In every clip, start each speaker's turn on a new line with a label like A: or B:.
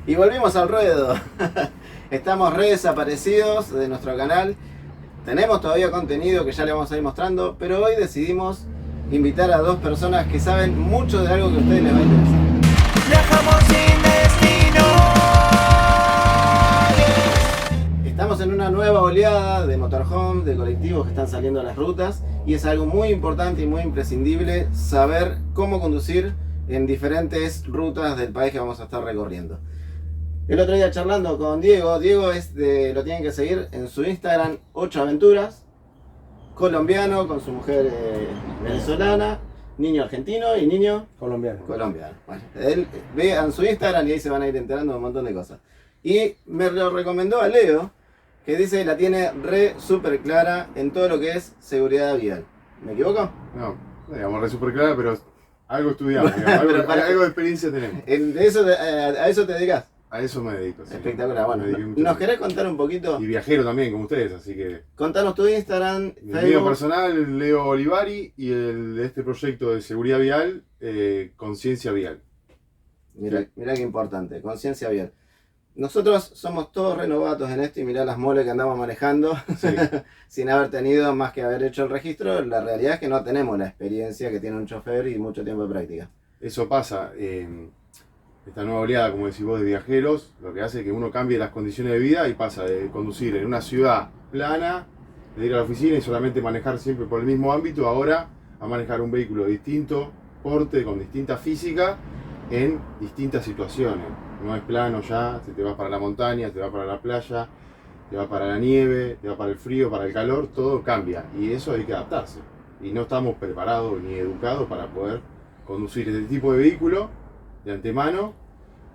A: Y volvimos al ruedo. Estamos re desaparecidos de nuestro canal. Tenemos todavía contenido que ya le vamos a ir mostrando, pero hoy decidimos invitar a dos personas que saben mucho de algo que a ustedes les va a interesar.
B: Viajamos sin destino.
A: Estamos en una nueva oleada de motorhomes, de colectivos que están saliendo a las rutas, y es algo muy importante y muy imprescindible saber cómo conducir en diferentes rutas del país que vamos a estar recorriendo. El otro día charlando con Diego, lo tienen que seguir en su Instagram, 8 Aventuras, colombiano con su mujer venezolana, niño argentino y niño
C: Colombiano.
A: colombiano. Bueno, él vean su Instagram y ahí se van a ir enterando de un montón de cosas. Y me lo recomendó a Leo, que dice que la tiene re súper clara en todo lo que es seguridad vial. ¿Me equivoco?
D: No, digamos, re súper clara, pero algo estudiamos, digamos, algo de experiencia tenemos.
A: A eso te dedicas.
D: A eso me dedico. Sí.
A: Espectacular. Bueno,
D: Me dediqué mucho
A: ¿nos
D: tiempo.
A: querés contar un poquito?
D: Y viajero también, como ustedes, así que...
A: Contanos tu Instagram,
D: Mi mío
A: Facebook.
D: personal, Leo Olivari, y el de este proyecto de seguridad vial, Conciencia Vial.
A: Mirá qué importante, conciencia vial. Nosotros somos todos renovatos en esto y mirá las moles que andamos manejando
D: Sí.
A: sin haber tenido más que haber hecho el registro. La realidad es que no tenemos la experiencia que tiene un chofer y mucho tiempo de práctica.
D: Eso pasa. Esta nueva oleada, como decís vos, de viajeros, lo que hace es que uno cambie las condiciones de vida y pasa de conducir en una ciudad plana, de ir a la oficina y solamente manejar siempre por el mismo ámbito, ahora a manejar un vehículo de distinto porte, con distinta física, en distintas situaciones. No es plano ya, se te va para la montaña, te va para la playa, te va para la nieve, te va para el frío, para el calor, todo cambia y eso hay que adaptarse. Y no estamos preparados ni educados para poder conducir este tipo de vehículo de antemano,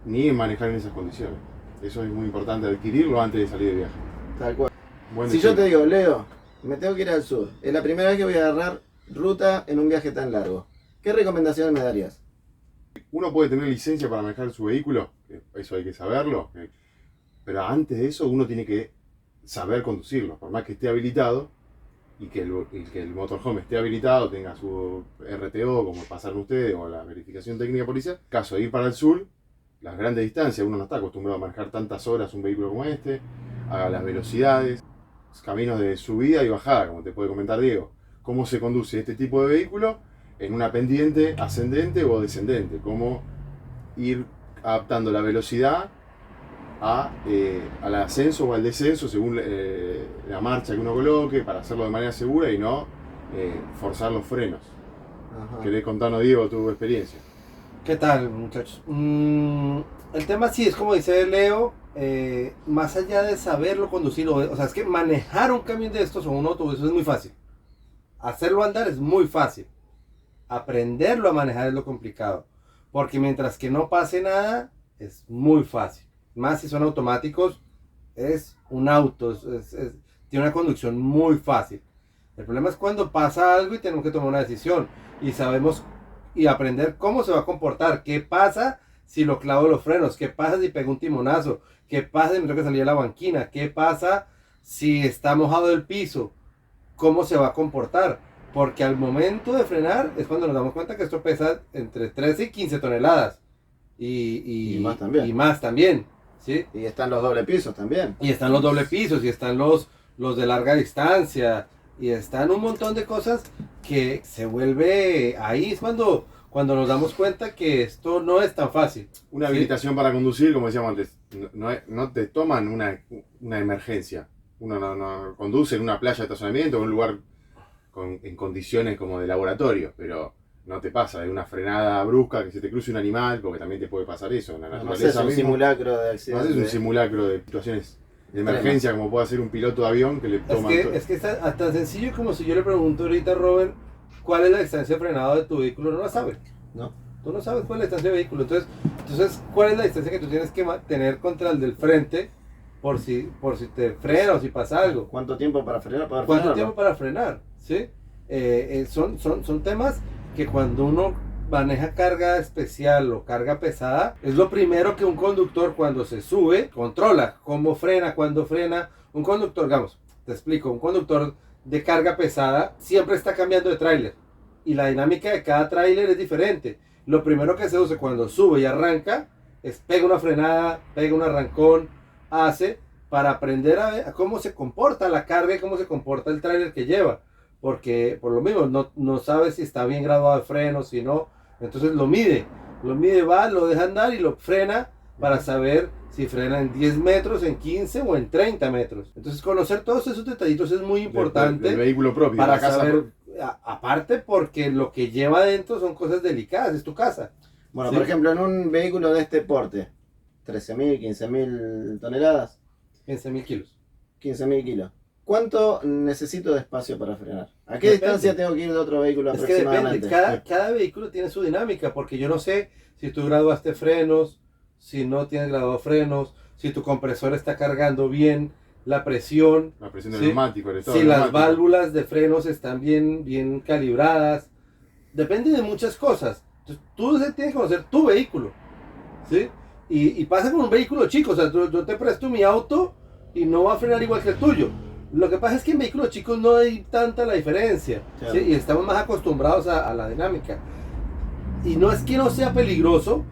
D: ni manejar en esas condiciones. Eso es muy importante adquirirlo antes de salir de viaje.
A: Tal cual.
D: Buen
A: Si yo
D: deseo.
A: te digo, Leo, me tengo que ir al sur, es la primera vez que voy a agarrar ruta en un viaje tan largo, ¿qué recomendaciones me darías?
D: Uno puede tener licencia para manejar su vehículo, eso hay que saberlo, pero antes de eso uno tiene que saber conducirlo, por más que esté habilitado y que el motorhome esté habilitado, tenga su RTO, como pasaron ustedes, o la verificación técnica policial. Caso de ir para el sur, las grandes distancias, uno no está acostumbrado a manejar tantas horas un vehículo como este, a las velocidades, caminos de subida y bajada, como te puede comentar Diego. Cómo se conduce este tipo de vehículo en una pendiente ascendente o descendente, cómo ir adaptando la velocidad al ascenso o al descenso según la marcha que uno coloque para hacerlo de manera segura y no forzar los frenos.
A: Ajá.
D: ¿Querés contarnos, Diego, tu experiencia?
C: ¿Qué tal, muchachos? El tema sí es como dice Leo, más allá de saberlo conducir, o sea, es que manejar un camión de estos o un autobús es muy fácil. Hacerlo andar es muy fácil. Aprenderlo a manejar es lo complicado. Porque mientras que no pase nada, es muy fácil. Más si son automáticos, es un auto, tiene una conducción muy fácil. El problema es cuando pasa algo y tenemos que tomar una decisión. Y sabemos y aprender cómo se va a comportar. ¿Qué pasa si lo clavo los frenos? ¿Qué pasa si pego un timonazo? ¿Qué pasa si me tengo que salir a la banquina? ¿Qué pasa si está mojado el piso? ¿Cómo se va a comportar? Porque al momento de frenar es cuando nos damos cuenta que esto pesa entre 13 y 15 toneladas.
A: Y más también.
C: Y más también, ¿sí?
A: Y están los doble pisos también.
C: Y están los doble pisos, y están los de larga distancia, y están un montón de cosas que se vuelve ahí. Es cuando nos damos cuenta que esto no es tan fácil.
D: Una
C: ¿sí?
D: habilitación para conducir, como decíamos antes, no te toman una emergencia. Uno no conduce en una playa de estacionamiento o en un lugar en condiciones como de laboratorio, pero no te pasa de una frenada brusca que se te cruce un animal, porque también te puede pasar eso en la
A: No sé, es
D: naturaleza
A: un
D: misma.
A: simulacro de
D: No
A: accidente.
D: haces un simulacro de situaciones de emergencia como puede hacer un piloto de avión que le toma...
C: Es que es tan sencillo como si yo le pregunto ahorita a Robert cuál es la distancia de frenado de tu vehículo, no la sabe.
A: ¿No?
C: Tú no sabes cuál es la distancia de vehículo. Entonces, ¿cuál es la distancia que tú tienes que tener contra el del frente por si te frena o si pasa algo?
A: ¿Cuánto tiempo para frenar?
C: ¿Cuánto
A: frenarlo?
C: tiempo para frenar? ¿Sí? Son temas que cuando uno maneja carga especial o carga pesada, es lo primero que un conductor cuando se sube controla. Cómo frena, cuándo frena. Un conductor, digamos, te explico, un conductor de carga pesada siempre está cambiando de tráiler. Y la dinámica de cada tráiler es diferente. Lo primero que se usa cuando sube y arranca es pega una frenada, pega un arrancón, hace para aprender a cómo se comporta la carga y cómo se comporta el tráiler que lleva. Porque por lo mismo no sabe si está bien graduado de freno, si no, entonces lo mide, va, lo deja andar y lo frena para saber si frena en 10 metros, en 15 o en 30 metros. Entonces conocer todos esos detallitos es muy importante
D: del vehículo propio,
C: para
D: de la casa
C: saber, aparte porque lo que lleva adentro son cosas delicadas, es tu casa.
A: Bueno,
C: Sí.
A: por ejemplo, en un vehículo de este porte, 13.000, 15.000 toneladas,
C: 15.000 kilos.
A: 15.000 kilos. ¿Cuánto necesito de espacio para frenar? ¿A qué
C: Depende.
A: distancia tengo que ir de otro vehículo
C: Es que depende,
A: aproximadamente?
C: cada vehículo tiene su dinámica, porque yo no sé si tú graduaste frenos, si no tienes graduado frenos, si tu compresor está cargando bien, la presión,
D: La presión del
C: Sí.
D: neumático, el estado
C: si
D: del
C: las
D: neumático.
C: válvulas de frenos están bien calibradas. Depende de muchas cosas. Entonces, tú tienes que conocer tu vehículo, ¿sí? Y pasa con un vehículo chico, o sea, yo te presto mi auto y no va a frenar igual que el tuyo. Lo que pasa es que en vehículos chicos no hay tanta la diferencia,
A: Claro.
C: ¿sí? Y estamos más acostumbrados a la dinámica. Y no es que no sea peligroso,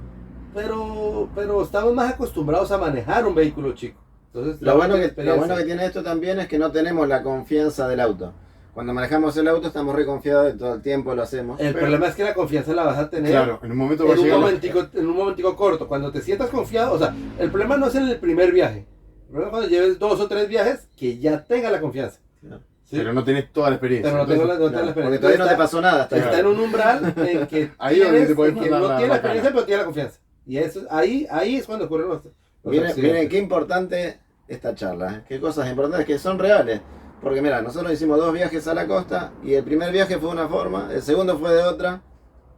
C: pero estamos más acostumbrados a manejar un vehículo chico. Entonces,
A: Lo bueno,
C: la
A: lo
C: experiencia.
A: bueno que tiene esto también es que no tenemos la confianza del auto. Cuando manejamos el auto estamos reconfiados de todo el tiempo, lo hacemos.
C: El problema es que la confianza la vas a tener
D: Claro, en un momento va a
C: en un
D: llegar.
C: momentico corto. Cuando te sientas confiado, o sea, el problema no es en el primer viaje. El problema es cuando lleves 2 o 3 viajes que ya tenga la confianza.
A: Claro.
C: ¿sí?
D: Pero no tenés toda la experiencia.
C: Pero no tengo
D: Entonces,
C: la
A: Claro,
C: experiencia.
A: porque todavía no te
C: Está-
A: pasó nada hasta
C: Está
A: ahora.
C: en un umbral en que,
D: Ahí es donde te podés
C: en que
D: mandar
C: no
D: la
C: tiene la
D: bacana.
C: experiencia, pero tiene la confianza. Y eso, ahí es cuando ocurren los
A: Miren,
C: accidentes.
A: miren qué importante esta charla, ¿eh? Qué cosas importantes que son reales. Porque mira, nosotros hicimos 2 viajes a la costa y el primer viaje fue de una forma, el segundo fue de otra.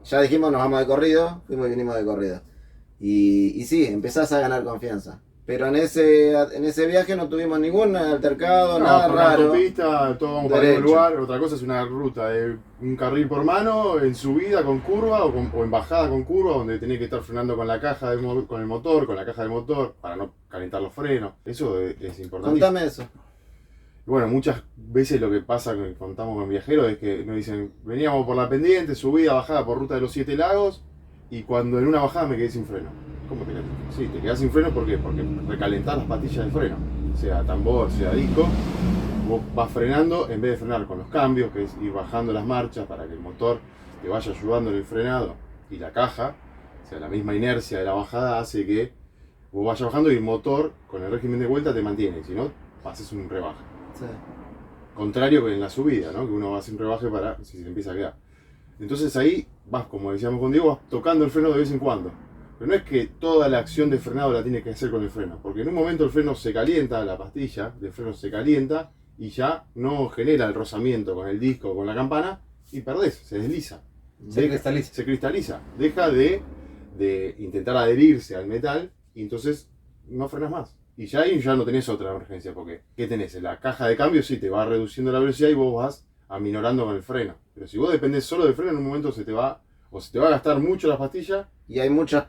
A: Ya dijimos nos vamos de corrido, fuimos y vinimos de corrido. Y sí, empezás a ganar confianza. Pero en ese viaje no tuvimos ningún altercado,
D: No,
A: nada
D: por la
A: raro.
D: autopista, todos vamos para el mismo
A: Derecho.
D: lugar. Otra cosa es una ruta de un carril por mano, en subida con curva o en bajada con curva, donde tenés que estar frenando con la caja con el motor, con la caja del motor, para no calentar los frenos. Eso es importante.
A: Contame eso.
D: Bueno, muchas veces lo que pasa cuando estamos con viajeros es que nos dicen, veníamos por la pendiente, subida, bajada por ruta de los 7 lagos, y cuando en una bajada me quedé sin freno. ¿Cómo te quedas? Sí, te quedas sin freno, ¿por qué? Porque recalentás las pastillas de freno, sea tambor, sea disco, vos vas frenando en vez de frenar con los cambios, que es ir bajando las marchas para que el motor te vaya ayudando en el frenado, y la caja, o sea, la misma inercia de la bajada hace que vos vayas bajando y el motor con el régimen de vuelta te mantiene, si no, haces un rebaje.
A: Sí.
D: Contrario que en la subida, ¿no? Que uno va a hacer un rebaje para si se empieza a quedar. Entonces ahí vas, como decíamos con Diego, vas tocando el freno de vez en cuando. Pero no es que toda la acción de frenado la tienes que hacer con el freno, porque en un momento el freno se calienta, la pastilla del freno se calienta y ya no genera el rozamiento con el disco o con la campana y perdés, se desliza.
C: Se cristaliza.
D: Se cristaliza. Deja de intentar adherirse al metal y entonces no frenas más. Y ya ahí ya no tenés otra emergencia, porque ¿qué tenés? La caja de cambio sí te va reduciendo la velocidad y vos vas aminorando con el freno. Pero si vos dependés solo del freno, en un momento se te va a gastar mucho la pastilla
A: Y hay muchos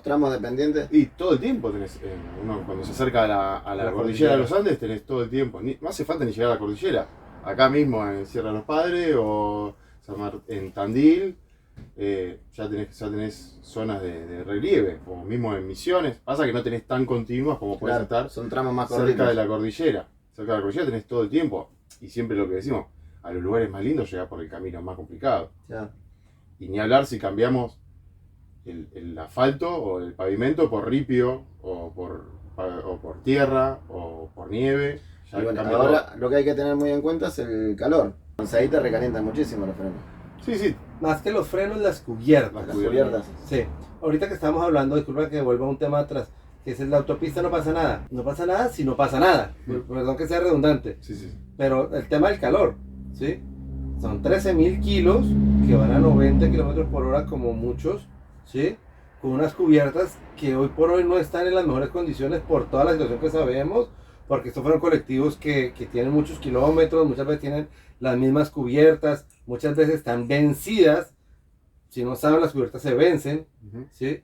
A: tramos dependientes.
D: y todo el tiempo tenés, uno cuando se acerca a la cordillera de los Andes, tenés todo el tiempo. No hace falta ni llegar a la cordillera. Acá mismo en Sierra de los Padres o en Tandil, ya tenés zonas de relieve, como mismo en Misiones. Pasa que no tenés tan continuas como puedes
A: Claro,
D: estar
A: son tramos más
D: cerca
A: cortitos.
D: de la cordillera. Cerca de la cordillera tenés todo el tiempo. Y siempre lo que decimos, a los lugares más lindos llegás por el camino más complicado.
A: Claro.
D: Y ni hablar si cambiamos el asfalto o el pavimento por ripio o por tierra o por nieve. Ya
A: Y bueno,
D: cambia
A: ahora lo que hay que tener muy en cuenta es el calor. Entonces ahí te recalientan muchísimo los frenos.
D: todo. Sí, sí.
C: Más que los frenos, las cubiertas.
A: Las cubiertas.
C: Sí. Ahorita que estamos hablando, disculpa que vuelva a un tema atrás, que es la autopista, no pasa nada. No pasa nada si no pasa nada. Perdón que sea redundante.
D: Sí, sí.
C: Pero el tema del calor, ¿sí? Son 13.000 kilos que van a 90 kilómetros por hora como muchos, ¿sí? Con unas cubiertas que hoy por hoy no están en las mejores condiciones por toda la situación que sabemos, porque estos fueron colectivos que tienen muchos kilómetros, muchas veces tienen las mismas cubiertas, muchas veces están vencidas. Si no saben, las cubiertas se vencen,
D: Ujú.
C: ¿sí?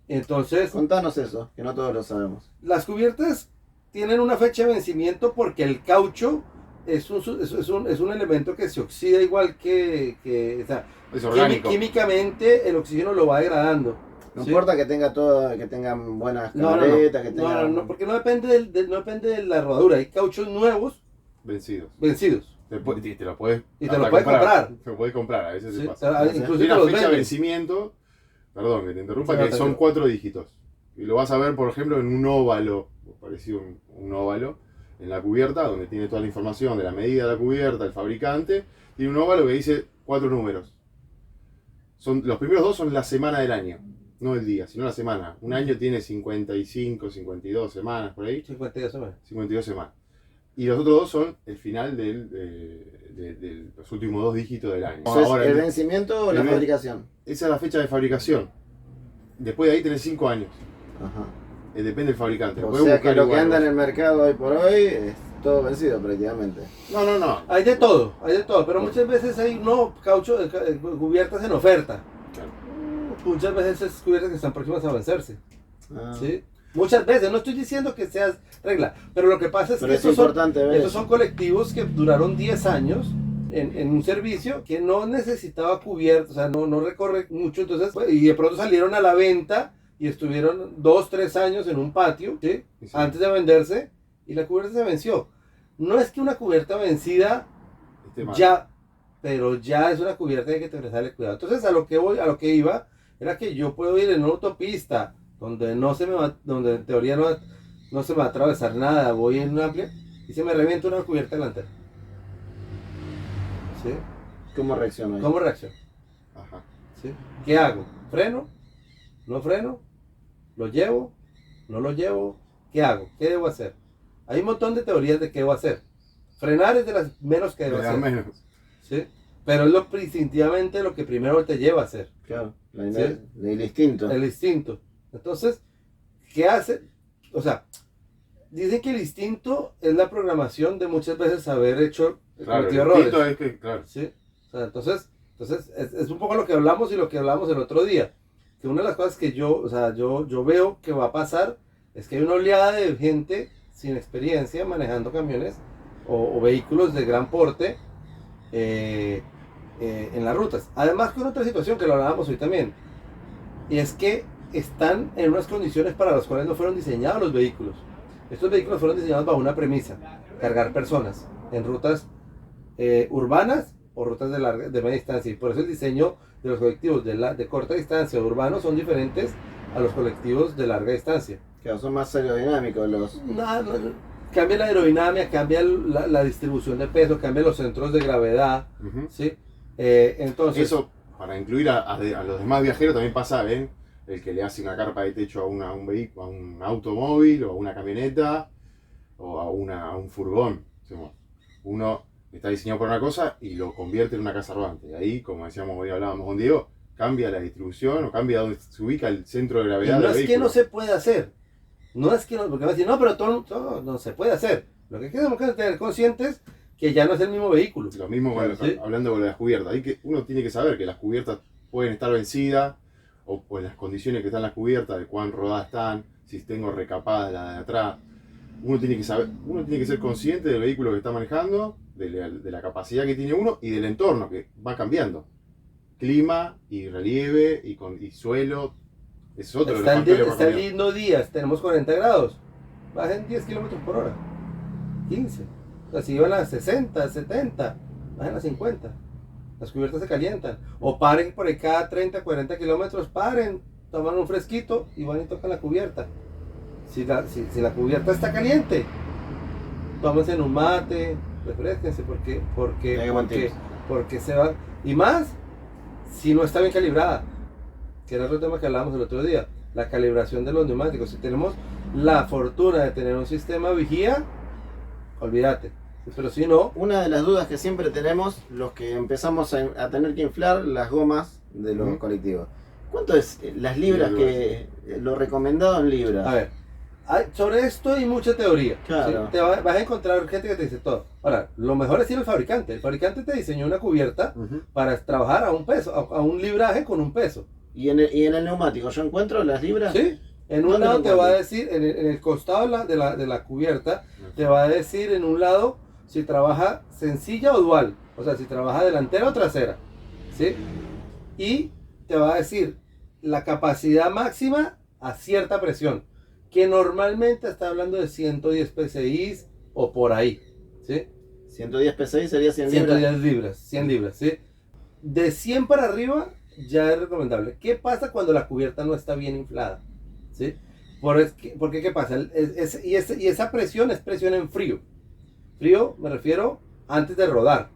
C: Entonces,
A: Contanos eso, que no todos lo sabemos.
C: las cubiertas tienen una fecha de vencimiento porque el caucho es un elemento que se oxida igual que o sea,
D: Es orgánico.
C: químicamente el oxígeno lo va degradando.
A: No
C: ¿sí?
A: importa que tenga todo, que tengan buenas
C: No,
A: canaletas, que tengan...
C: no, porque no depende, no depende de la rodadura. Hay cauchos nuevos
D: Vencidos.
C: vencidos.
D: Te lo puedes
C: Y te
D: hasta
C: lo puedes comprar.
D: Te lo puedes comprar, a veces
C: ¿Sí?
D: se pasa.
C: Incluso
D: Hay
C: te
D: una
C: los
D: fecha de
C: venden.
D: vencimiento, perdón que te interrumpa,
C: Sí,
D: que
C: no,
D: son
C: tranquilo.
D: 4 dígitos. Y lo vas a ver, por ejemplo, en un óvalo, parecido a un óvalo, en la cubierta, donde tiene toda la información de la medida de la cubierta, el fabricante. Tiene un óvalo que dice 4 números. Los primeros 2 son la semana del año, no el día, sino la semana. Un año tiene 55, 52 semanas por ahí.
C: 52 semanas.
D: 52 semanas. Y los otros 2 son el final de los últimos 2 dígitos del año.
A: ¿Eso es
D: Ahora,
A: el vencimiento o la
D: el-
A: fabricación?
D: esa es la fecha de fabricación. Después de ahí tenés 5 años.
A: Ajá.
D: Depende del fabricante.
A: O
D: Podés
A: sea que
D: buscar
A: lo que
D: igual
A: anda en
D: vos.
A: el mercado hoy por hoy es todo vencido prácticamente.
D: No.
C: Hay de todo, pero muchas veces hay caucho, cubiertas en oferta.
D: Claro.
C: Muchas veces es cubiertas que están próximas a vencerse.
A: Ah.
C: ¿Sí? Muchas veces, no estoy diciendo que sea regla, pero lo que pasa es
A: Pero
C: que
A: es importante ver
C: estos
A: eso.
C: son colectivos que duraron 10 años en un servicio que no necesitaba cubierta, o sea, no recorre mucho, entonces, y de pronto salieron a la venta y estuvieron 2, 3 años en un patio, ¿sí?
D: Sí.
C: Antes de venderse, y la cubierta se venció. No es que una cubierta vencida
D: Esté mal.
C: ya, pero ya es una cubierta y hay que tenerle cuidado. Entonces, a lo que iba, era que yo puedo ir en una autopista donde donde en teoría no se me va a atravesar nada, voy en una amplia y se me revienta una cubierta delantera. ¿Sí?
A: ¿Cómo reacciona?
C: ¿Cómo reacciono?
D: Ajá.
C: ¿Sí? ¿Qué hago? ¿Freno? ¿No freno? ¿Lo llevo? ¿No lo llevo? ¿Qué hago? ¿Qué debo hacer? Hay un montón de teorías de qué debo hacer. Frenar es de las menos que debo
D: Me da
C: hacer.
D: menos.
C: ¿Sí? Pero es instintivamente lo que primero te lleva a hacer.
A: Claro,
C: Sí.
A: el instinto.
C: El instinto. Entonces, ¿qué hace? O sea, dicen que el instinto es la programación de muchas veces haber hecho
D: Claro, el
C: cometido errores.
D: instinto es que, claro.
C: ¿Sí? O sea, entonces es un poco lo que hablamos y lo que hablamos el otro día. Que una de las cosas que yo veo que va a pasar es que hay una oleada de gente sin experiencia manejando camiones o vehículos de gran porte en las rutas. Además, con otra situación que lo hablábamos hoy también, y es que están en unas condiciones para las cuales no fueron diseñados los vehículos. Estos vehículos fueron diseñados bajo una premisa: cargar personas en rutas urbanas o rutas de media distancia. Y por eso el diseño de los colectivos de corta distancia o urbanos son diferentes a los colectivos de larga distancia.
A: Claro, son más aerodinámicos los...
C: Cambia la aerodinámica, cambia la distribución de peso, cambia los centros de gravedad,
D: Ujú.
C: ¿sí? Entonces,
D: Eso, para incluir a los demás viajeros, también pasa en el que le hace una carpa de techo a un vehículo, a un automóvil, o a una camioneta, o a un furgón. Decimos, uno está diseñado para una cosa y lo convierte en una casa rodante. Y ahí, como decíamos hoy, hablábamos con Diego, cambia la distribución o cambia donde se ubica el centro de
C: y
D: gravedad
C: no
D: del
C: es que
D: vehículo.
C: no se puede hacer, no es que no, porque va a decir, no, pero todo no se puede hacer. Lo que tenemos que tener conscientes que ya no es el mismo vehículo.
D: Lo mismo
C: Sí.
D: hablando con las cubiertas. Uno tiene que saber que las cubiertas pueden estar vencidas o en las condiciones que están las cubiertas, de cuán rodadas están, si tengo recapadas las de atrás. Uno tiene que saber, uno tiene que ser consciente del vehículo que está manejando, de la capacidad que tiene uno y del entorno que va cambiando. Clima y relieve y suelo. Es otro de los factores que va
C: Está
D: cambiando.
C: lindo días, tenemos 40 grados, bajen 10 kilómetros por hora, 15. O sea, si iban a 60, 70, bajen a 50. Las cubiertas se calientan. O paren por ahí cada 30, 40 kilómetros, paren, toman un fresquito y van y tocan la cubierta. Si la cubierta está caliente, tómense en un mate, refresquense porque se va. Y más, si no está bien calibrada, que era otro tema que hablábamos el otro día, la calibración de los neumáticos. Si tenemos la fortuna de tener un sistema vigía, olvídate. Pero si no,
A: Una de las dudas que siempre tenemos, los que empezamos a tener que inflar las gomas de los
D: Ujú.
A: colectivos. ¿Cuánto es las libras que lo recomendado en libras?
C: a ver, sobre esto hay mucha teoría.
A: Claro.
C: ¿Sí? Vas a encontrar gente que te dice todo. Ahora, lo mejor es ir al fabricante. El fabricante te diseñó una cubierta
D: Ujú.
C: para trabajar a un peso, a un libraje con un peso.
A: ¿Y en el neumático yo encuentro las libras?
C: ¿Sí? En un
A: ¿Dónde
C: lado
A: lo
C: te va a
A: encuentro?
C: decir, en el costado de la cubierta, te va a decir en un lado si trabaja sencilla o dual. O sea, si trabaja delantera o trasera. ¿Sí? Y te va a decir la capacidad máxima a cierta presión, que normalmente está hablando de 110 psi o por ahí, ¿sí?
A: 110 PSI sería 100 libras.
C: 110 libras, 100 libras, ¿sí? De 100 para arriba ya es recomendable. ¿Qué pasa cuando la cubierta no está bien inflada? ¿Sí? Porque ¿qué pasa? Y esa presión es presión en frío. Frío me refiero antes de rodar.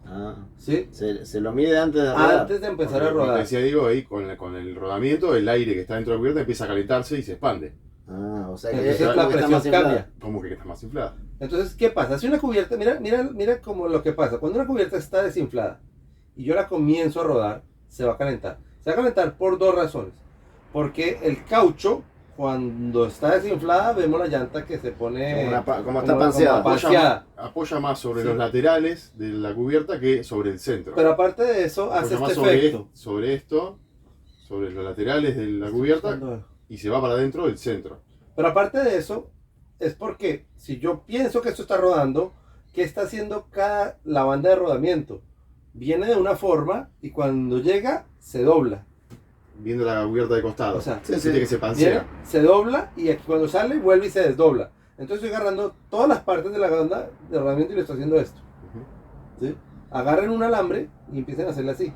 A: Ah,
C: ¿Sí?
A: se lo mide antes de rodar.
C: Antes de empezar
D: Porque,
C: a
D: como te
C: rodar.
D: decía Diego, ahí con el rodamiento, el aire que está dentro de la cubierta empieza a calentarse y se expande.
A: Ah, o sea que
C: Entonces
A: es
C: la
A: algo que está
C: presión
A: más inflado.
C: cambia.
D: Como que está más inflada.
C: Entonces, ¿qué pasa? Si una cubierta, mira como lo que pasa. Cuando una cubierta está desinflada y yo la comienzo a rodar, se va a calentar. Se va a calentar por dos razones. Porque el caucho, cuando está desinflada, vemos la llanta que se pone
A: Como está panseada.
D: Apoya más sobre
C: Sí.
D: los laterales de la cubierta que sobre el centro.
C: Pero aparte de eso, hace
D: Apoya más
C: este
D: sobre,
C: efecto.
D: sobre esto, sobre los laterales de la cubierta y se va para adentro del centro.
C: Pero aparte de eso, es porque si yo pienso que esto está rodando, ¿qué está haciendo la banda de rodamiento? Viene de una forma y cuando llega, se dobla.
D: Viendo la cubierta de costado.
C: O sea,
A: Sí,
D: Siente que se
C: Viene,
D: pansea.
C: se dobla y aquí cuando sale, vuelve y se desdobla. Entonces estoy agarrando todas las partes de la banda de rodamiento y le estoy haciendo esto.
D: Ujú.
C: ¿Sí? Agarren un alambre y empiecen a hacerle así.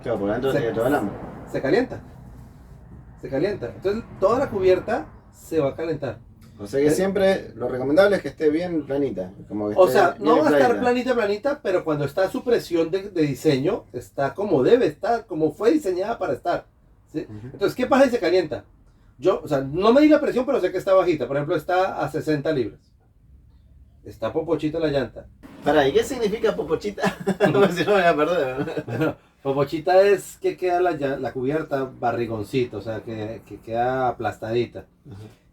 A: Claro, por dentro
C: Se-
A: tiene todo el hambre.
C: Se calienta. Se calienta. Entonces toda la cubierta se va a calentar.
A: O sea que siempre lo recomendable es que esté bien planita. Como que
C: O
A: esté
C: sea,
A: bien
C: no va a estar
A: infladita.
C: planita, pero cuando está su presión de diseño, está como debe estar, como fue diseñada para estar. ¿Sí?
D: Ujú.
C: Entonces, ¿qué pasa si se calienta? Yo, o sea, no medí la presión, pero sé que está bajita. Por ejemplo, está a 60 libras. Está popochita la llanta.
A: Pará, ¿y qué significa popochita? Como si no me voy a perder.
C: Bueno, popochita es que queda la cubierta barrigoncito, o sea, que queda aplastadita.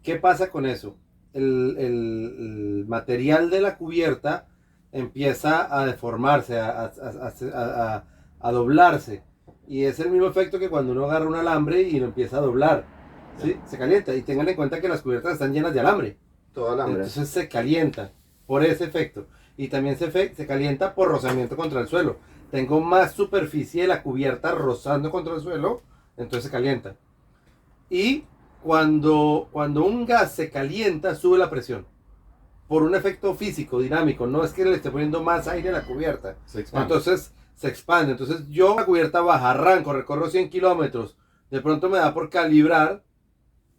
C: ¿Qué pasa con eso? El material de la cubierta empieza a deformarse, a doblarse. Y es el mismo efecto que cuando uno agarra un alambre y lo empieza a doblar. ¿Sí? Se calienta. Y tengan en cuenta que las cubiertas están llenas de alambre.
A: Todo alambre.
C: Entonces se calienta por ese efecto. Y también se calienta por rozamiento contra el suelo. Tengo más superficie de la cubierta rozando contra el suelo, entonces se calienta. Y cuando un gas se calienta, sube la presión. Por un efecto físico, dinámico. No es que le esté poniendo más aire a la cubierta.
D: Se expande.
C: Entonces se expande. Entonces yo la cubierta baja, arranco, recorro 100 kilómetros. De pronto me da por calibrar.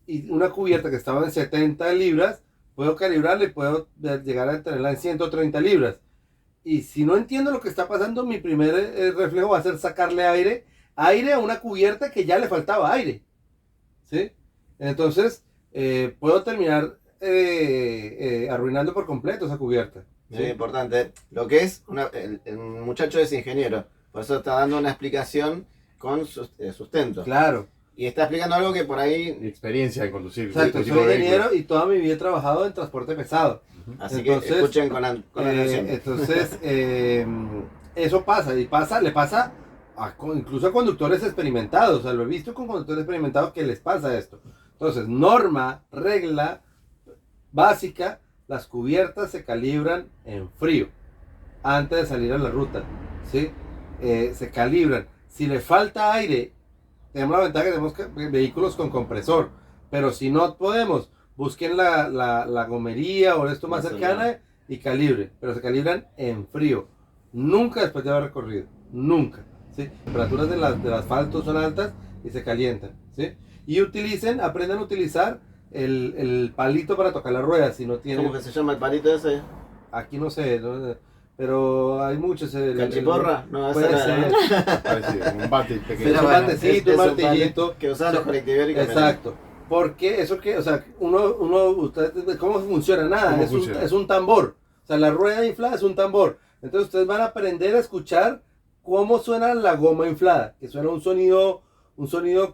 C: Y una cubierta que estaba en 70 libras, puedo calibrarla y puedo llegar a tenerla en 130 libras. Y si no entiendo lo que está pasando, mi primer reflejo va a ser sacarle aire a una cubierta que ya le faltaba aire. ¿Sí? Entonces, puedo terminar arruinando por completo esa cubierta.
A: Muy
C: ¿Sí?
A: importante. Lo que es, el muchacho es ingeniero. Por eso está dando una explicación con sustento.
C: Claro.
A: Y está explicando algo que por ahí.
D: Y experiencia en conducir.
C: Exacto,
D: este
C: soy
D: tipo de
C: ingeniero
D: vehículos.
C: y toda mi vida he trabajado en transporte pesado.
A: Así
C: Entonces,
A: que escuchen con atención.
C: Entonces, eso pasa, y le pasa incluso a conductores experimentados. O sea, lo he visto con conductores experimentados que les pasa esto. Entonces, norma, regla básica, las cubiertas se calibran en frío antes de salir a la ruta. ¿Sí? Se calibran. Si le falta aire, tenemos la ventaja que tenemos vehículos con compresor, pero si no podemos, busquen la gomería o esto más
A: Más
C: cercana y calibre, pero se calibran en frío, nunca después de haber recorrido, nunca. ¿Sí? Temperaturas del asfalto son altas y se calientan. ¿Sí? Y aprendan a utilizar el palito para tocar las ruedas, si no tienen,
A: ¿Cómo que se llama el palito ese?
C: aquí no sé, pero hay muchos.
A: ¿Cachiporra? No, esa
C: puede
A: era-
C: ser.
D: Parecido, un bate
C: Pero
D: pequeño.
C: un batecito, un
A: es
C: martillito.
A: palo que usaban los
C: Sí.
A: colectiveros.
C: Exacto. Porque eso que, o sea, ustedes, ¿cómo funciona? Nada,
D: ¿Cómo
C: es
D: funciona?
C: es un tambor. O sea, la rueda inflada es un tambor. Entonces ustedes van a aprender a escuchar cómo suena la goma inflada, que suena un sonido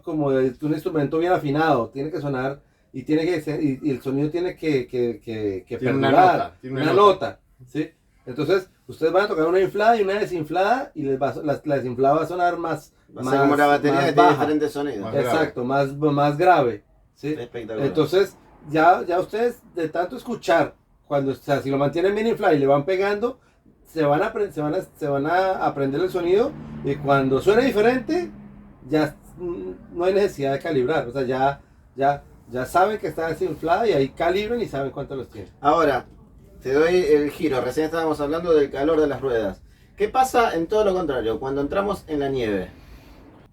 C: como de un instrumento bien afinado. Tiene que sonar y tiene que ser, y el sonido tiene que
D: Tiene una
C: perdurar,
D: nota, tiene
C: una
D: una
C: nota, ¿sí? Entonces, ustedes van a tocar una inflada y una desinflada, y la desinflada va a sonar más,
A: Va a ser como la batería
C: más
A: que tiene
C: baja.
A: diferentes sonidos.
D: Más grave.
C: Exacto, más grave, ¿sí?
A: Espectacular.
C: Entonces, ya ustedes de tanto escuchar, o sea, si lo mantienen bien inflado y le van pegando, se van a aprender el sonido, y cuando suene diferente, ya no hay necesidad de calibrar, o sea, ya saben que está desinflada y ahí calibran y saben cuánto los tienen.
A: Ahora, te doy el giro. Recién estábamos hablando del calor de las ruedas. ¿Qué pasa en todo lo contrario? Cuando entramos en la nieve.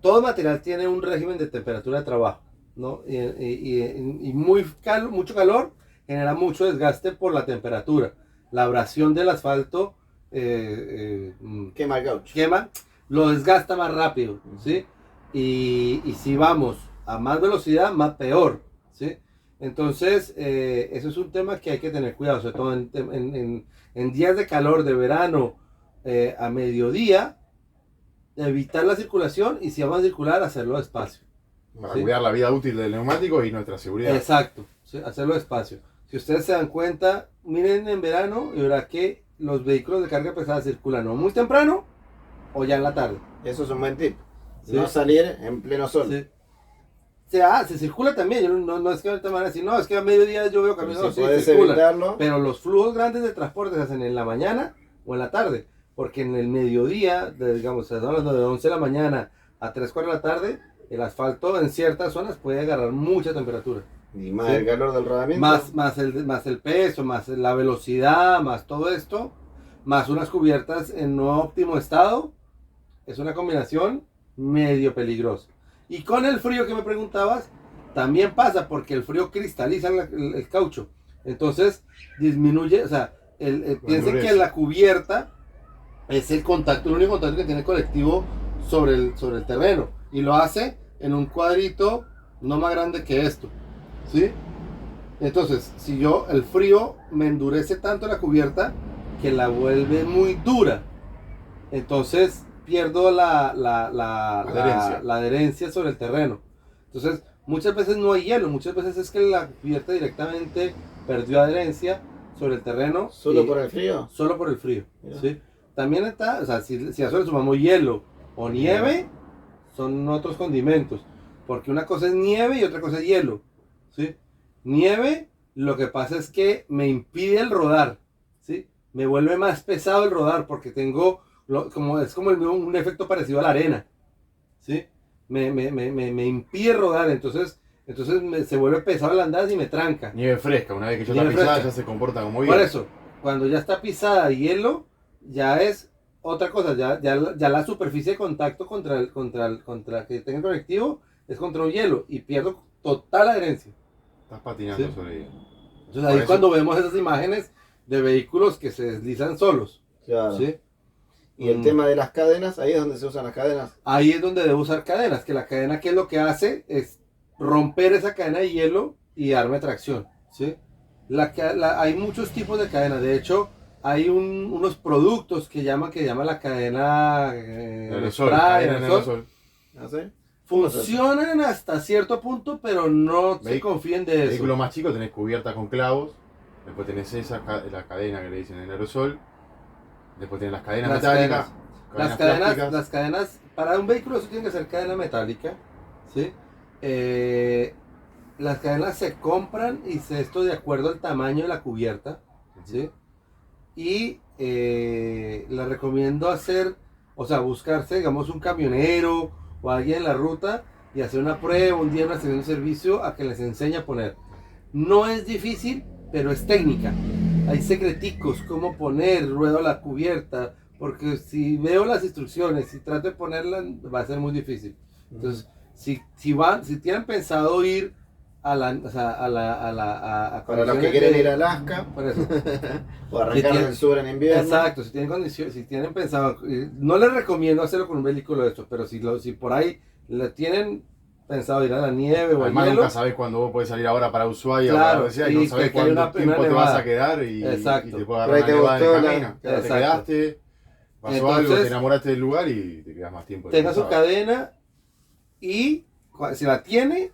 C: Todo material tiene un régimen de temperatura de trabajo, ¿no? Y mucho calor genera mucho desgaste por la temperatura. La abrasión del asfalto
A: Quema el caucho.
C: lo desgasta más rápido, ¿sí? Y si vamos a más velocidad, más peor, ¿sí? Entonces, eso es un tema que hay que tener cuidado, sobre todo en días de calor, de verano, a mediodía, evitar la circulación y si vamos a circular, hacerlo despacio.
D: Para
C: ¿sí?
D: cuidar la vida útil del neumático y nuestra seguridad.
C: Exacto, ¿sí? Hacerlo despacio. Si ustedes se dan cuenta, miren en verano y verá que los vehículos de carga pesada circulan o muy temprano o ya en la tarde.
A: Eso es un buen tip.
C: Sí.
A: No salir en pleno sol.
C: ¿sí? Se circula también, no es que ahorita me van a decir, no, es que a mediodía yo veo
A: Pero
C: camiones,
A: si
C: sí,
A: puedes
C: circulan.
A: evitarlo.
C: Pero los flujos grandes de transporte se hacen en la mañana o en la tarde, porque en el mediodía, digamos, estamos hablando de 11 de la mañana a 3, 4 de la tarde, el asfalto en ciertas zonas puede agarrar mucha temperatura.
A: Y más
C: Sí.
A: el calor del rodamiento.
C: Más el peso, más la velocidad, más todo esto, más unas cubiertas en no óptimo estado, es una combinación medio peligrosa. Y con el frío que me preguntabas, también pasa porque el frío cristaliza el caucho. Entonces disminuye, o sea, piensen
D: endurece.
C: que la cubierta es el único contacto que tiene el colectivo sobre el terreno. Y lo hace en un cuadrito no más grande que esto. ¿Sí? Entonces, si el frío me endurece tanto la cubierta que la vuelve muy dura, entonces pierdo la adherencia sobre el terreno. Entonces, muchas veces no hay hielo, muchas veces es que la cubierta directamente perdió adherencia sobre el terreno.
A: ¿Solo por el frío?
C: Solo por el frío.
A: Mira.
C: ¿sí? También está, o sea, si a eso le sumamos hielo o nieve, son otros condimentos. Porque una cosa es nieve y otra cosa es hielo. ¿sí? Nieve, lo que pasa es que me impide el rodar. ¿sí? Me vuelve más pesado el rodar porque tengo, es como un efecto parecido a la arena. ¿sí? Me impide rodar, entonces se vuelve pesado el andar y me tranca.
D: Nieve fresca, una vez que ya
C: Nieve
D: está pisada,
C: fresca.
D: ya se comporta como hielo.
C: Por eso, cuando ya está pisada hielo, ya es otra cosa, ya la superficie de contacto contra que tenga el conectivo es contra un hielo y pierdo total adherencia.
D: Estás patinando
C: Sí.
D: sobre hielo.
C: Entonces
D: Por
C: ahí
D: eso-
C: cuando vemos esas imágenes de vehículos que se deslizan solos,
A: Claro.
C: ¿sí?
A: Y el tema de las cadenas, ahí es donde se usan las cadenas.
C: Ahí es donde debo usar cadenas, que la cadena que es lo que hace es romper esa cadena de hielo y darme tracción, ¿sí? Hay muchos tipos de cadenas, de hecho hay unos productos que llama la cadena
D: Aerosol,
C: spray,
D: cadena en
C: aerosol.
D: aerosol.
A: ¿No sé?
C: Funcionan hasta cierto punto, pero no se
D: Vehi-
C: confíen de eso.
D: Vehículo más chico tenés cubierta con clavos, después tenés la cadena que le dicen en aerosol, después tenés las cadenas
C: Las
D: metálicas,
C: Las cadenas, para un vehículo eso tiene que ser cadena metálica, ¿sí? Las cadenas se compran y esto de acuerdo al tamaño de la cubierta, ¿sí? Y les recomiendo buscarse, digamos, un camionero o alguien en la ruta y hacer una prueba, un día una estación de servicio a que les enseñe a poner. No es difícil, pero es técnica. Hay secreticos, cómo poner ruedo a la cubierta, porque si veo las instrucciones y trato de ponerla, va a ser muy difícil. Entonces, si tienen pensado ir a
A: Para los que quieren ir a Alaska,
C: por eso.
A: o arrancar
C: tienen-
A: del sur en invierno.
C: Exacto, si tienen condiciones, si tienen pensado, no les recomiendo hacerlo con un vehículo de estos, pero si por ahí tienen pensado ir a la nieve o al
D: Además
C: hielo,
D: nunca sabés cuándo vos podés salir ahora para Ushuaia
C: Claro,
D: o para donde sea, y
C: y
D: no sabés
C: que hay
D: cuánto
C: una
D: tiempo te
C: nevada.
D: vas a quedar y
C: Exacto.
D: te puede
A: Por
D: agarrar
A: ahí
D: una
A: te
D: nevada en el
A: gustó la-
D: camino. Claro, te
C: Exacto.
D: quedaste, pasó
C: Entonces,
D: algo, te enamoraste del lugar y te quedas más tiempo.
C: tenga su
D: descansado.
C: cadena y si la tiene,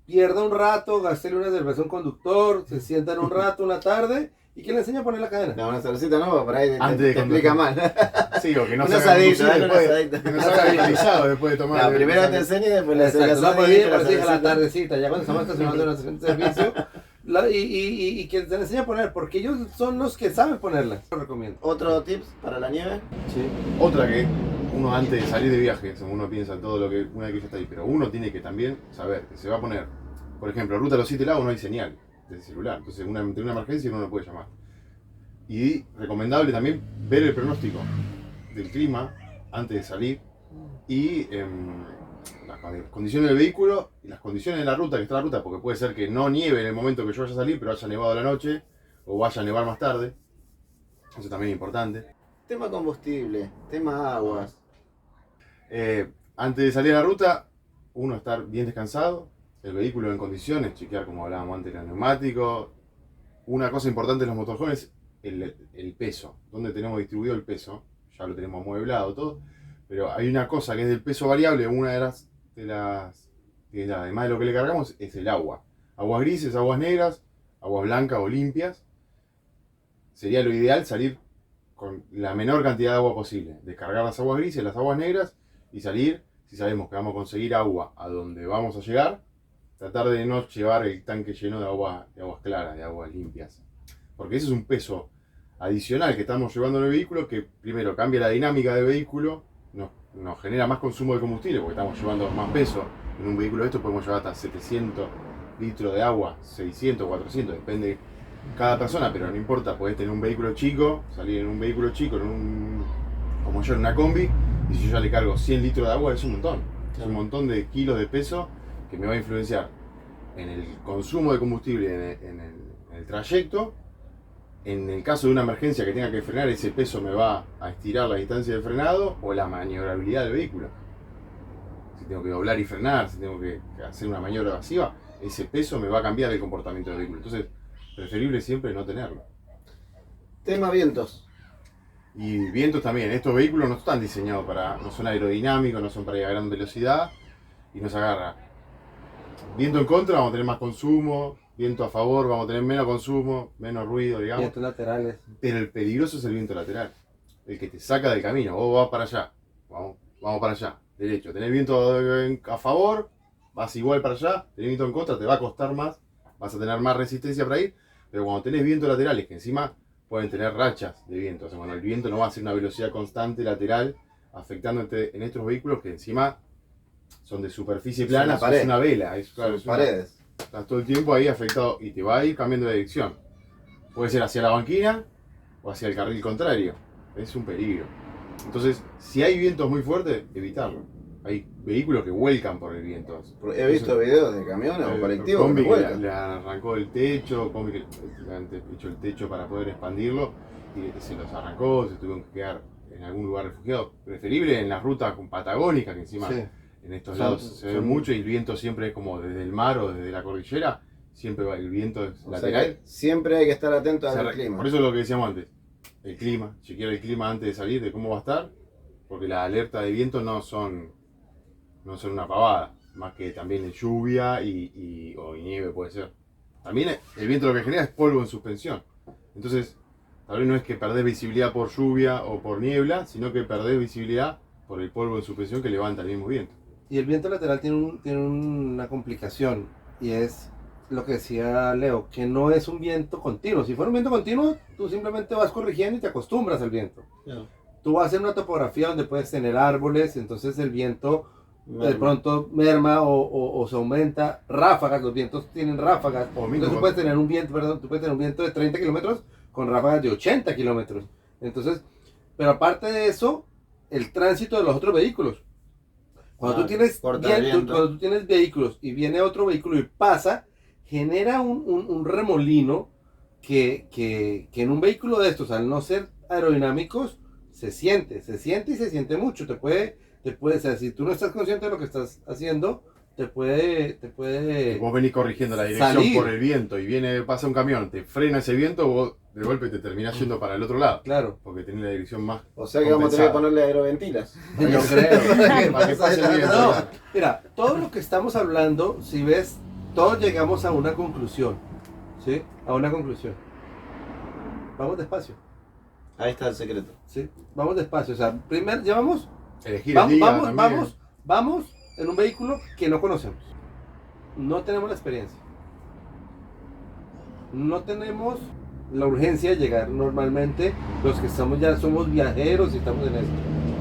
C: pierda un rato, gástele una cerveza a un conductor, se sientan un rato, una tarde, y que le enseñe a poner la cadena.
A: No, una cervecita no, por ahí te
D: Antes de
A: explica mal.
D: Sí, o que no
A: Un
D: se haga
A: asadito,
D: conducir
A: dale un
D: después,
A: asadito.
D: que no se haga alcoholizado después de tomar.
A: No, primero te enseño y después le haces el
C: Exacto, no, por
A: asadito,
C: ahí,
A: la
C: por ahí, a la
A: cervecita.
C: tardecita, ya cuando estamos estacionando en la estación de servicio, y que se le enseñe a poner, porque ellos son los que saben ponerla. Lo recomiendo.
A: Otro tips para la nieve.
C: Sí.
D: Otra que uno antes de salir de viaje, uno piensa en todo lo que una vez que ya está ahí, pero uno tiene que también saber que se va a poner, por ejemplo, ruta a los 7 lagos no hay señal del celular, entonces entre una emergencia uno no puede llamar. Y recomendable también ver el pronóstico del clima antes de salir y las condiciones del vehículo y las condiciones de la ruta, que está la ruta, porque puede ser que no nieve en el momento que yo vaya a salir, pero haya nevado a la noche o vaya a nevar más tarde. Eso también es importante.
A: Tema combustible, tema aguas.
D: Antes de salir a la ruta, uno estar bien descansado, el vehículo en condiciones, chequear como hablábamos antes los neumáticos. Una cosa importante en los motorhomes es el peso, donde tenemos distribuido el peso, ya lo tenemos amueblado todo, pero hay una cosa que es del peso variable, una de las que además de lo que le cargamos, es el agua. Aguas grises, aguas negras, aguas blancas o limpias. Sería lo ideal salir con la menor cantidad de agua posible, descargar las aguas grises, las aguas negras y salir, si sabemos que vamos a conseguir agua a donde vamos a llegar, tratar de no llevar el tanque lleno de aguas claras, de aguas limpias. Porque ese es un peso adicional que estamos llevando en el vehículo que primero cambia la dinámica del vehículo, nos genera más consumo de combustible porque estamos llevando más peso. En un vehículo de estos podemos llevar hasta 700 litros de agua, 600, 400, depende de cada persona, pero no importa, podés tener un vehículo chico, salir en un vehículo chico, como yo en una combi, y si yo ya le cargo 100 litros de agua es un montón. Es un montón de kilos de peso que me va a influenciar en el consumo de combustible, en el trayecto. En el caso de una emergencia que tenga que frenar, ese peso me va a estirar la distancia de frenado o la maniobrabilidad del vehículo. Si tengo que doblar y frenar, si tengo que hacer una maniobra evasiva, ese peso me va a cambiar el comportamiento del vehículo. Entonces, preferible siempre no tenerlo.
A: Tema vientos.
D: Y vientos también. Estos vehículos no están diseñados no son aerodinámicos, no son para ir a gran velocidad y nos agarra. Viento en contra, vamos a tener más consumo. Viento a favor, vamos a tener menos consumo, menos ruido, digamos.
C: Vientos laterales.
D: Pero el peligroso es el viento lateral. El que te saca del camino. Vos vas para allá. Vamos para allá. Derecho. Tenés viento a favor, vas igual para allá. Tenés viento en contra, te va a costar más. Vas a tener más resistencia para ir. Pero cuando tenés vientos laterales, que encima pueden tener rachas de viento. O sea, cuando el viento no va a ser una velocidad constante lateral, afectando en estos vehículos que encima son de superficie plana, es una vela. Claro, es
A: paredes.
D: Estás todo el tiempo ahí afectado y te va a ir cambiando de dirección. Puede ser hacia la banquina o hacia el carril contrario. Es un peligro. Entonces, si hay vientos muy fuertes, evitarlo. Hay vehículos que vuelcan por el viento.
A: He visto videos de camiones o colectivos
D: combi
A: que
D: que
A: vuelcan.
D: le arrancó el techo, combi que le han hecho el techo para poder expandirlo y se los arrancó, se tuvieron que quedar en algún lugar refugiado. Preferible en las rutas patagónicas, que encima en estos lados se ve mucho y el viento siempre es como desde el mar o desde la cordillera, siempre el viento es lateral.
A: Siempre hay que estar atento al clima.
D: Por eso es lo que decíamos antes, el clima, chequear el clima antes de salir, de cómo va a estar, porque las alertas de viento no son una pavada, más que también de lluvia o nieve puede ser. También el viento lo que genera es polvo en suspensión. Entonces, tal vez no es que perdés visibilidad por lluvia o por niebla, sino que perdés visibilidad por el polvo en suspensión que levanta el mismo viento.
C: Y el viento lateral tiene una complicación, y es lo que decía Leo, que no es un viento continuo. Si fuera un viento continuo, tú simplemente vas corrigiendo y te acostumbras al viento. Tú vas en una topografía donde puedes tener árboles, entonces el viento de pronto merma o se aumenta. Ráfagas, los vientos tienen ráfagas. Entonces tú puedes tener un viento de 30 kilómetros con ráfagas de 80 kilómetros. Entonces, pero aparte de eso, el tránsito de los otros vehículos. Cuando tú tienes vehículos y viene otro vehículo y pasa, genera un remolino que en un vehículo de estos, al no ser aerodinámicos, se siente mucho. Te puede, o sea, si tú no estás consciente de lo que estás haciendo, te puede
D: Vos venís corrigiendo la dirección
C: salir
D: por el viento y pasa un camión, te frena ese viento, vos de golpe te terminás yendo para el otro lado.
C: Claro.
D: Porque tenés la dirección más.
A: O sea que vamos a tener que ponerle aeroventilas.
C: Yo creo.
D: Para que pase el viento.
C: No, mira, todo lo que estamos hablando, si ves, todos llegamos a una conclusión. ¿Sí? A una conclusión. Vamos despacio.
A: Ahí está el secreto.
C: ¿Sí? Vamos despacio. O sea, primero llevamos.
D: Elegir el día también.
C: Vamos en un vehículo que no conocemos. No tenemos la experiencia. No tenemos la urgencia de llegar normalmente. Los que estamos ya somos viajeros y estamos en esto.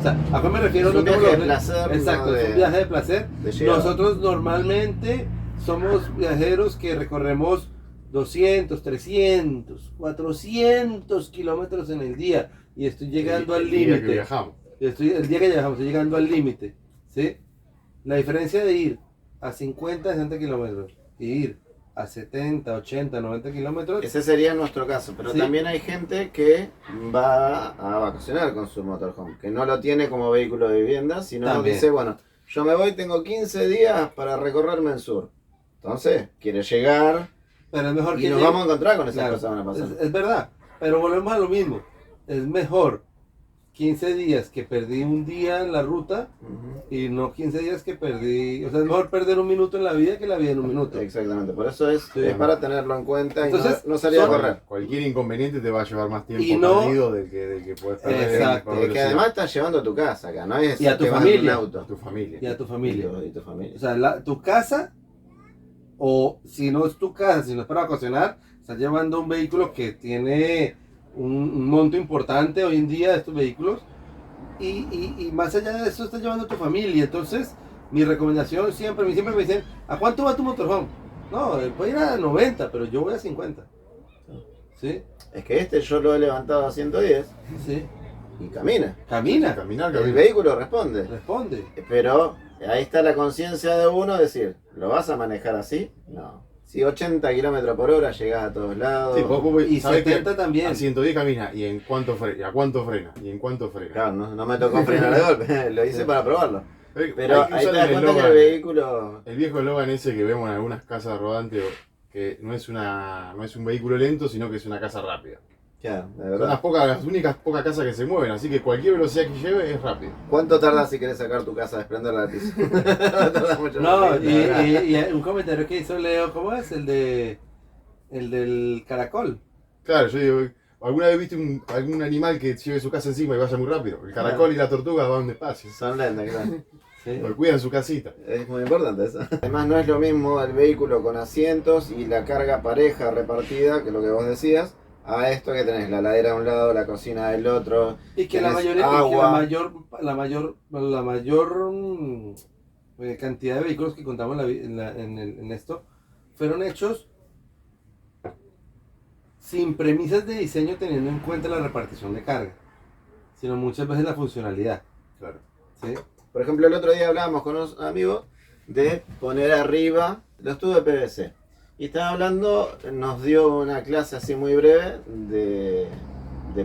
C: O sea, ¿a qué me refiero?
A: Es un
C: No tengo
A: viaje de
C: los-
A: placer,
C: Exacto,
A: ¿no?
C: es un viaje de placer.
A: de llegada.
C: Nosotros normalmente somos viajeros que recorremos 200, 300, 400 kilómetros en el día y estoy llegando al
D: El día que
C: límite.
D: viajamos.
C: El día que viajamos, estoy llegando al límite. ¿Sí? La diferencia de ir a 50, 60 kilómetros y ir a 70, 80, 90 kilómetros.
A: Ese sería nuestro caso, pero
C: Sí.
A: también hay gente que va a vacacionar con su motorhome, que no lo tiene como vehículo de vivienda, sino
C: También.
A: dice, bueno, yo me voy, tengo 15 días para recorrerme el sur. Entonces, quiere llegar
C: Pero es mejor
A: y
C: que
A: nos
C: llegue-
A: vamos a encontrar con esas
C: Claro,
A: cosas que van a pasar.
C: es verdad, pero volvemos a lo mismo. Es mejor 15 días que perdí un día en la ruta
A: Ujú.
C: y no 15 días que perdí. O sea, es mejor perder un minuto en la vida que la vida en un minuto.
A: Exactamente, por eso es,
C: Sí.
A: es para tenerlo en cuenta y
C: Entonces,
A: no salir a
C: son-
A: correr.
D: Cualquier inconveniente te va a llevar más tiempo
C: Y no-
D: perdido del que puedes perder
C: Exacto.
D: por
A: Es que
D: velocidad.
A: además estás llevando a tu casa acá, no es
C: Y a tu
A: que vas en un
C: familia.
A: auto.
D: A tu familia.
C: Y a tu familia.
A: Y tu familia.
C: O sea, tu casa, o si no es tu casa, si no es para ocasionar, estás llevando un vehículo que tiene un monto importante hoy en día de estos vehículos. Y más allá de eso, estás llevando a tu familia. Entonces, mi recomendación siempre me dicen, ¿a cuánto va tu motorhome? No, puede ir a 90, pero yo voy a 50. ¿Sí?
A: Es que este yo lo he levantado a 110
C: Sí.
A: y camina.
C: Camina,
D: Caminar,
A: El
D: caminar.
A: vehículo responde.
C: responde.
A: Pero ahí está la conciencia de uno, decir, ¿lo vas a manejar así? No. Si 80 kilómetros por hora llegás a todos lados.
D: Sí, vos
C: Y
D: sabés que
C: 70 también.
D: A 110 camina. ¿Y en cuánto frena? ¿A cuánto frena? ¿Y en cuánto frena?
A: Claro, no me tocó frenar de golpe, lo hice
C: Sí.
A: para probarlo.
D: Hay
A: Pero
D: que
A: ahí te
D: usar
A: das
D: el
A: cuenta que el
D: eslogan,
A: vehículo...
D: el viejo eslogan ese que vemos en algunas casas rodantes, que no es un vehículo lento, sino que es una casa rápida.
A: Claro, de
D: Son las únicas pocas casas que se mueven, así que cualquier velocidad que lleve es rápido.
A: ¿Cuánto tardas si querés sacar tu casa, desprenderla del piso? No tarda mucho.
C: No,
A: la verdad.
C: y un comentario que hizo Leo, ¿cómo es? El del caracol.
D: Claro, yo digo, ¿alguna vez viste algún animal que lleve su casa encima y vaya muy rápido? El caracol y la tortuga van despacio,
A: Son lentas, claro.
C: Sí.
D: porque cuidan su casita.
A: Es muy importante eso. Además no es lo mismo el vehículo con asientos y la carga pareja repartida, que lo que vos decías, a esto que tenés la ladera de un lado, la cocina del otro.
C: Y que la
A: tenés
C: mayoría, y que
A: agua.
C: la mayor cantidad de vehículos que contamos en esto fueron hechos sin premisas de diseño teniendo en cuenta la repartición de carga, sino muchas veces la funcionalidad.
D: Claro.
C: ¿Sí?
A: Por ejemplo, el otro día hablábamos con unos amigos de poner arriba los tubos de PVC. Y estaba hablando, nos dio una clase así muy breve de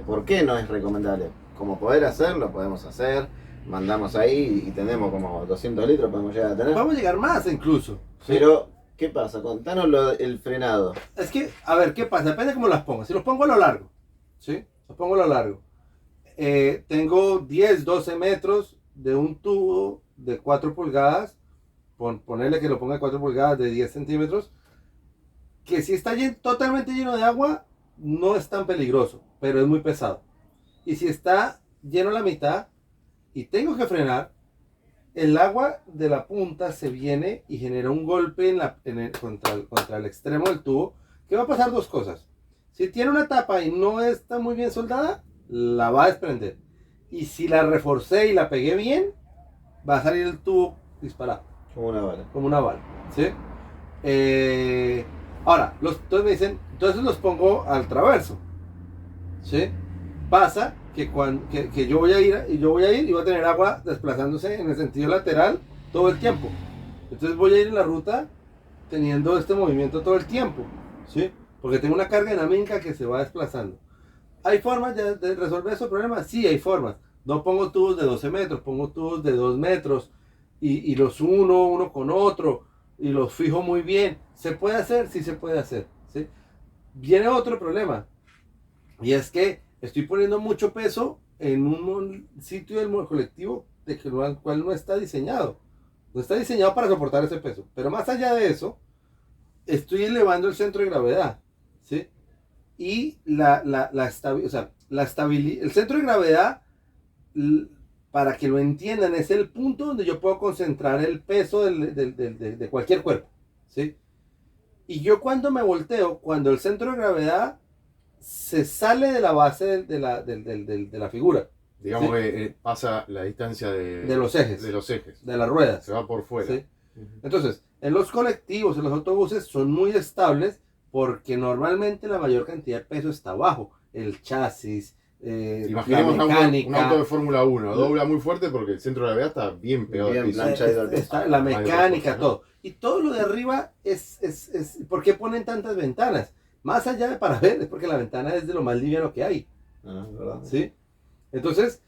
A: por qué no es recomendable. Como poder hacerlo, podemos hacer. Mandamos ahí y tenemos como 200 litros, podemos llegar a tener.
C: Vamos a llegar más incluso. ¿sí?
A: Pero, ¿qué pasa? Contanos el frenado.
C: Es que, a ver, ¿qué pasa? Depende de cómo las pongas. Si los pongo a lo largo, ¿sí? Los pongo a lo largo. Tengo 10, 12 metros de un tubo de 4 pulgadas. Ponerle que lo ponga de 4 pulgadas de 10 centímetros. Que si está totalmente lleno de agua, no es tan peligroso, pero es muy pesado. Y si está lleno a la mitad y tengo que frenar, el agua de la punta se viene y genera un golpe contra el extremo del tubo, que va a pasar dos cosas. Si tiene una tapa y no está muy bien soldada, la va a desprender. Y si la reforcé y la pegué bien, va a salir el tubo disparado,
A: Como una bala.
C: como una bala. ¿Sí? Ahora, entonces me dicen, entonces los pongo al traverso. ¿Sí? Pasa que yo voy a ir y voy a tener agua desplazándose en el sentido lateral todo el tiempo. Entonces voy a ir en la ruta teniendo este movimiento todo el tiempo, ¿sí? Porque tengo una carga dinámica que se va desplazando. ¿Hay formas de resolver esos problemas? Sí, hay formas. No pongo tubos de 12 metros, pongo tubos de 2 metros y los uno con otro y los fijo muy bien. ¿Se puede hacer? Sí se puede hacer, ¿sí? Viene otro problema y es que estoy poniendo mucho peso en un sitio del colectivo el cual no está diseñado. No está diseñado para soportar ese peso. Pero más allá de eso, estoy elevando el centro de gravedad, ¿sí? Y el centro de gravedad, para que lo entiendan, es el punto donde yo puedo concentrar el peso de cualquier cuerpo, ¿sí? Y yo cuando me volteo, cuando el centro de gravedad se sale de la base de la figura,
D: Digamos
C: Sí.
D: que pasa la distancia
C: De los ejes.
D: De los ejes.
C: de las ruedas.
D: Se va por fuera.
C: ¿Sí? Entonces, en los colectivos, en los autobuses, son muy estables porque normalmente la mayor cantidad de peso está abajo. El chasis,
D: Imaginemos
C: la
D: un
C: mecánica,
D: auto de Fórmula 1, dobla muy fuerte porque el centro de gravedad está bien pegado
A: Bien
D: al piso.
A: planchado al piso.
C: está la mecánica,
D: ¿no?
C: todo. Y todo lo de arriba es ¿por qué ponen tantas ventanas? Más allá de para ver, es porque la ventana es de lo más liviano que hay.
A: Ah, ¿verdad?
C: ¿Sí? Entonces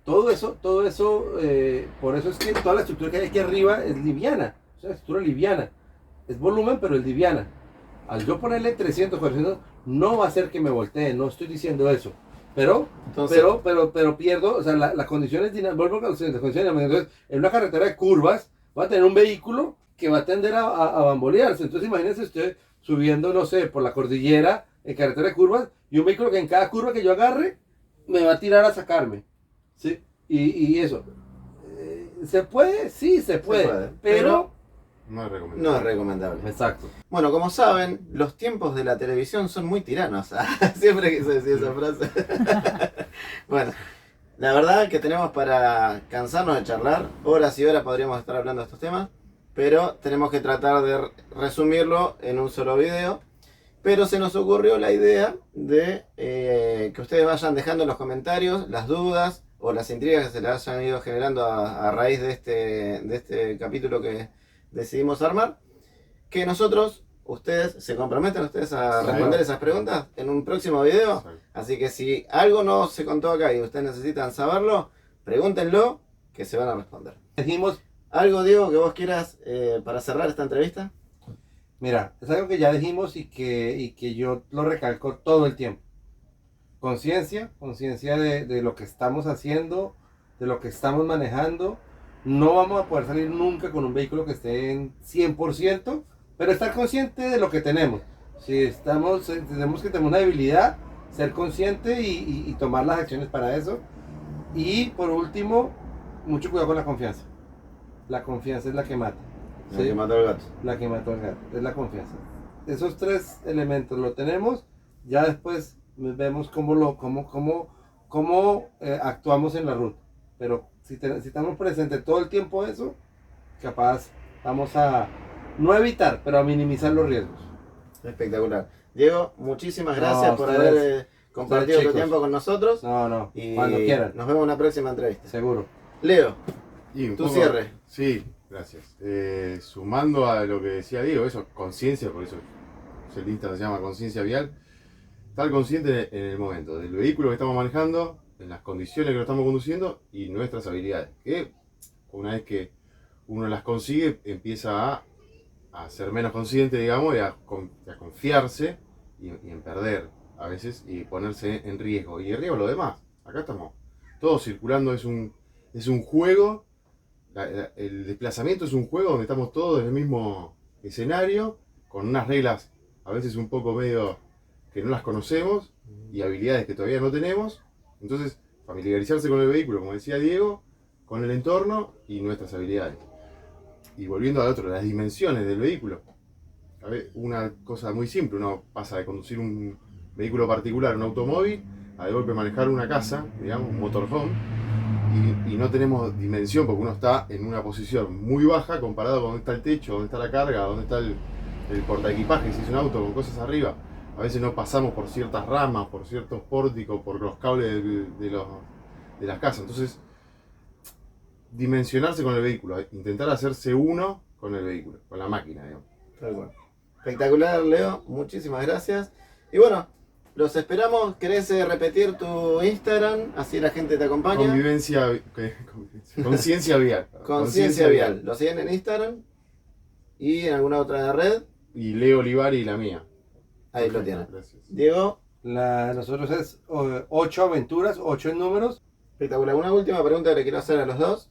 C: todo eso, por eso es que toda la estructura que hay aquí arriba es liviana, es una estructura liviana, es volumen pero es liviana. Al yo ponerle 300, 400, no va a hacer que me voltee, no estoy diciendo eso, pero
A: Entonces,
C: pero pierdo, o sea, la condición es dinámica, vuelvo con las condiciones dinámicas. Entonces, en una carretera de curvas, va a tener un vehículo que va a tender a bambolearse. Entonces, imagínense usted subiendo, no sé, por la cordillera, en carretera de curvas, y un vehículo que en cada curva que yo agarre, me va a tirar a sacarme. ¿Sí? Y eso. ¿Se puede? Sí, se puede.
A: puede,
C: Pero...
D: No es recomendable.
A: no es recomendable.
C: Exacto.
A: Bueno, como saben, los tiempos de la televisión son muy tiranos. Siempre quise decir esa frase. Bueno, la verdad que tenemos para cansarnos de charlar. Horas y horas podríamos estar hablando de estos temas. Pero tenemos que tratar de resumirlo en un solo video. Pero se nos ocurrió la idea de que ustedes vayan dejando en los comentarios las dudas o las intrigas que se les hayan ido generando a raíz de este capítulo que decidimos armar. Que nosotros, se comprometen ustedes a
D: Sí.
A: responder esas preguntas en un próximo video.
D: Exacto.
A: Así que si algo no se contó acá y ustedes necesitan saberlo, pregúntenlo que se van a responder.
C: Dijimos,
A: ¿Algo, Diego, que vos quieras para cerrar esta entrevista?
C: mira, es algo que ya dijimos y que yo lo recalco todo el tiempo. Conciencia de lo que estamos haciendo, de lo que estamos manejando. No vamos a poder salir nunca con un vehículo que esté en 100%, pero estar consciente de lo que tenemos. Si tenemos que tener una debilidad, ser consciente y tomar las acciones para eso. Y por último, mucho cuidado con la confianza. La confianza es la que mata.
A: El que mató al gato.
C: La que mató al gato, es la confianza. Esos tres elementos lo tenemos, ya después vemos cómo actuamos en la ruta. Pero si estamos presentes todo el tiempo eso, capaz vamos a no evitar, pero a minimizar los riesgos.
A: Espectacular. Diego, muchísimas gracias
C: No,
A: por
C: ustedes-
A: haber compartido tu
C: chicos.
A: tiempo con nosotros.
C: No,
A: Y
C: cuando quieran,
A: nos vemos en una próxima entrevista.
C: seguro.
A: Leo,
D: Y un
A: tu
D: poco-
A: cierre.
D: Sí, gracias. Sumando a lo que decía Diego, eso, conciencia, por eso el Insta se llama conciencia vial. Estar consciente en el momento del vehículo que estamos manejando, en las condiciones que lo estamos conduciendo y nuestras habilidades. Que una vez que uno las consigue, empieza a ser menos consciente, digamos, y a confiarse y en perder a veces y ponerse en riesgo. Y en riesgo lo demás. Acá estamos todos circulando, es un juego. El desplazamiento es un juego donde estamos todos en el mismo escenario, con unas reglas a veces un poco medio que no las conocemos y habilidades que todavía no tenemos. Entonces, familiarizarse con el vehículo, como decía Diego, con el entorno y nuestras habilidades. Y volviendo al otro, las dimensiones del vehículo. A ver, una cosa muy simple, uno pasa de conducir un vehículo particular, un automóvil, a de golpe manejar una casa, digamos, un motorhome, y no tenemos dimensión porque uno está en una posición muy baja comparado con dónde está el techo, dónde está la carga, dónde está el portaequipaje, si es un auto con cosas arriba. A veces no pasamos por ciertas ramas, por ciertos pórticos, por los cables de las casas. Entonces, dimensionarse con el vehículo, intentar hacerse uno con el vehículo, con la máquina, digamos.
A: Tal cual. Espectacular, Leo. Muchísimas gracias. Y bueno, los esperamos. ¿Querés repetir tu Instagram? Así la gente te acompaña.
D: Conciencia vial.
A: Conciencia Vial. Lo siguen en Instagram y en alguna otra red.
D: Y Leo Olivari la mía.
A: Ahí lo tienen.
D: Gracias.
A: Diego,
C: Nosotros es 8 aventuras, 8 en números.
A: espectacular. Una última pregunta que le quiero hacer a los dos.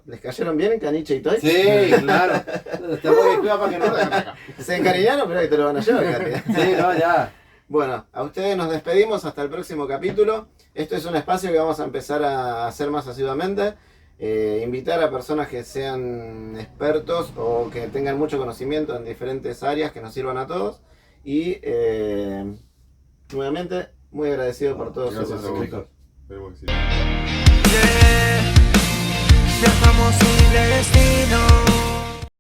A: ¿Les cayeron bien en Caniche y Toy?
C: Sí, claro. Tengo que cuidar para que no.
A: Se encariñaron, pero ahí te lo van a llevar, Katy.
C: Sí, no, ya.
A: Bueno, a ustedes nos despedimos hasta el próximo capítulo. Esto es un espacio que vamos a empezar a hacer más asiduamente. Invitar a personas que sean expertos o que tengan mucho conocimiento en diferentes áreas que nos sirvan a todos. Y nuevamente, muy agradecido por todos
D: Gracias
A: sus
D: a vos.
C: Chicos.
D: Esperemos que sí.
B: Yeah. Viajamos sin destino.